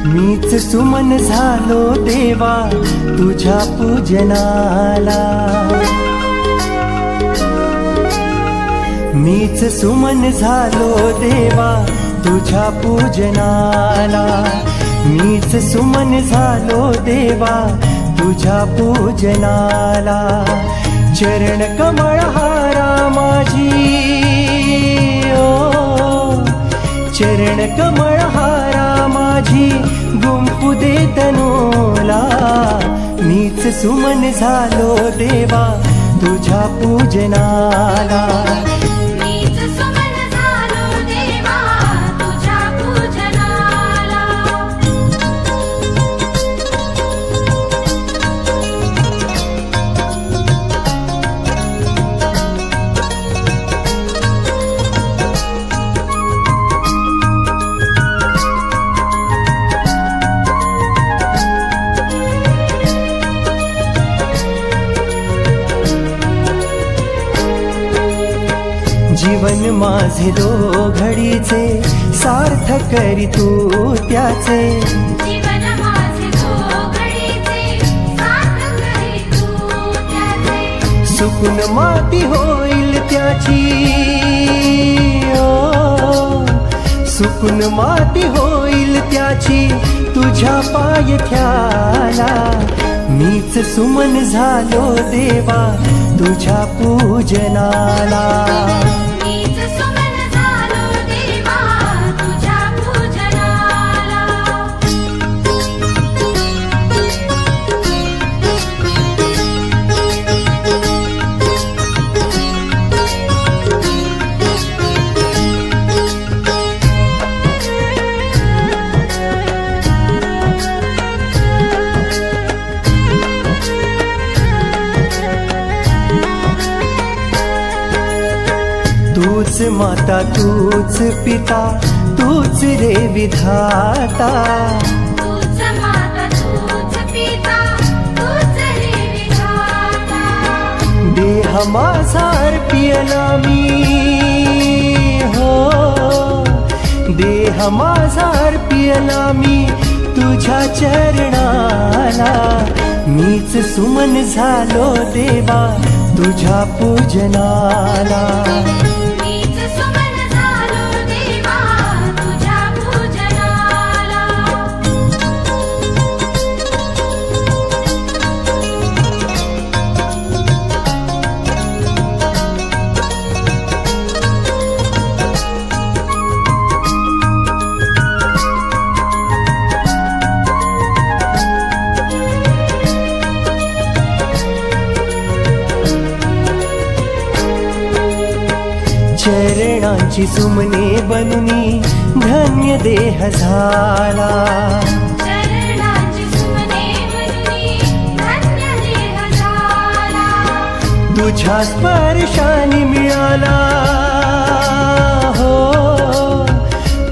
मीच सुमन झालो देवा तुझ्या पूजनाला, मीच सुमन झालो देवा तुझ्या पूजनाला, मीच सुमन झालो देवा तुझ्या पूजनाला। चरण कमळ हारा माझी ओ, चरण कमळ हारा माझी गुंफू दे तनूला। मीच सुमन झालो देवा तुझ्या पूजनाला, जीवन माझे दो घडीचे सार्थ करी तू त्याचे, जीवन माझे दो घडीचे सार्थ करी तू त्याचे। सुकून माती होईल त्याची ओ, सुकून माती होईल त्याची तुझ्या पायथ्याला। मीच सुमन झालो देवा तुझ्या पूजनाला, मीच सुमन झालो देवा तुझ्या पूजनाला। तूच माता तूच पिता तूच रे विधाता, तूच माता तूच पिता तूच रे विधाता। देह माझा अर्पियला मी हो, देह माझा अर्पियला मी तुझ्या चरणाला। मीच सुमन झालो देवा तुझ्या पूजनाला, मीच सुमन झालो देवा तुझ्या पूजनाला। चरणांची सुमने बनुनी धन्य देह झाला, चरणांची सुमने बनुनी धन्य देह झाला। तुझ्या स्पर्शाने मिळाला हो,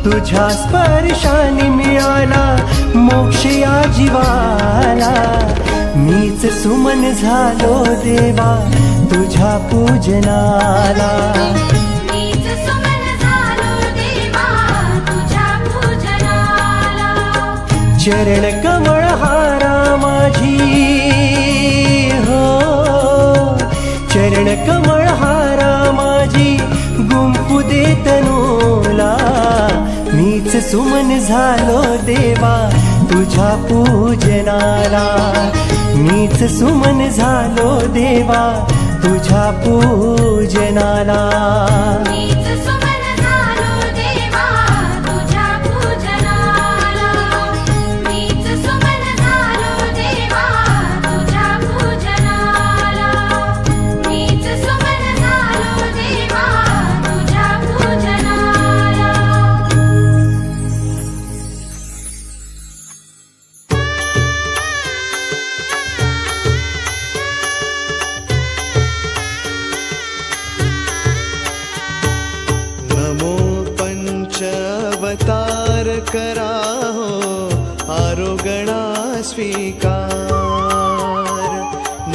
तुझ्या स्पर्शाने मिळाला मोक्ष या जीवाला। मीच सुमन झालो देवा तुझ्या पूजनाला, मीच सुमन झालो देवा तुझ्या पूजनाला। चरण कमळ हारा माझी हो, चरण कमळ हारा माझी गुंफू दे तनूला। मीच सुमन झालो देवा तुझ्या पूजनाला, मीच सुमन झालो देवा तुझ्या पूजनाला, मीच सुमन झालो देवा तुझ्या पूजनाला। मीच सुमन झालो देवा तुझ्या पूजनाला, मीच सुमन झालो देवा तुझ्या पूजनाला। अवतार कराहो आरोगणा स्वीकार,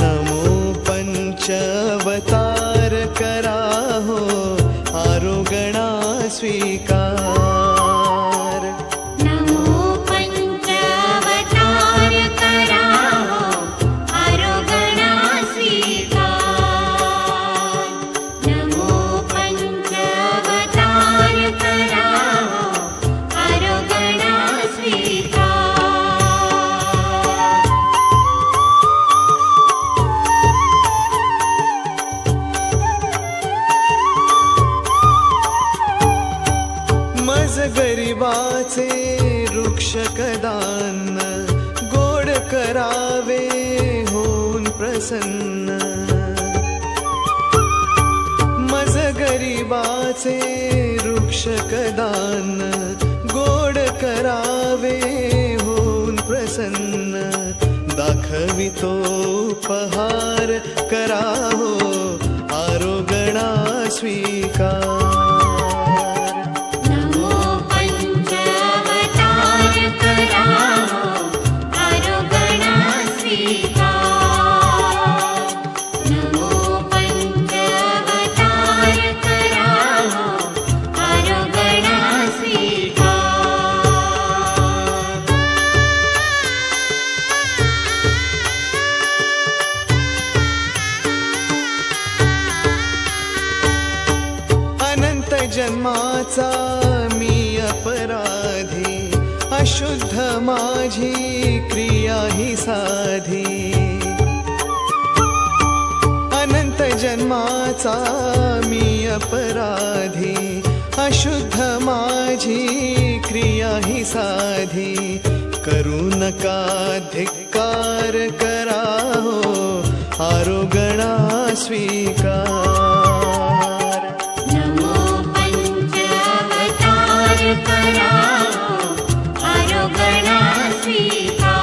नमो पंचअवतार कराहो आरोगणा स्वीकार। नमो पंचअवतार करावे होऊन प्रसन्न, मज गरिबाचे वृक्ष कदान, गोड करावे होऊन प्रसन्न, दाखवितो उपहार कराहो आरोगणा स्वीकार. नमो पंचावतार कराहो आरोगणा स्वीकार. नमो पंचावतार कराहो आरोगणा स्वीकार. अनंत जन्माचा मी अपराधी, अशुद्ध माझी क्रिया ही साधी. अनंत जन्माचा मी अपराधी, अशुद्ध माझी क्रिया ही साधी. करू नका धिक्कार कराहो आरोगणा स्वीकार. नमो पंचावतार कराहो आरोगणा स्वीकार.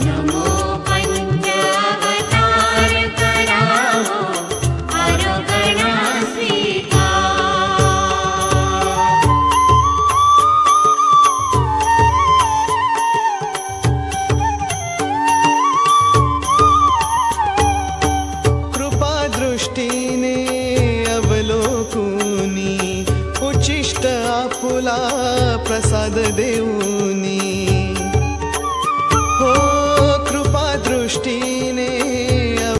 नमो पंचावतार कराहो आरोगणा स्वीकार. कृपादृष्टीने अवलोकुनी, उचिष्ट आपुला प्रसाद देऊनी.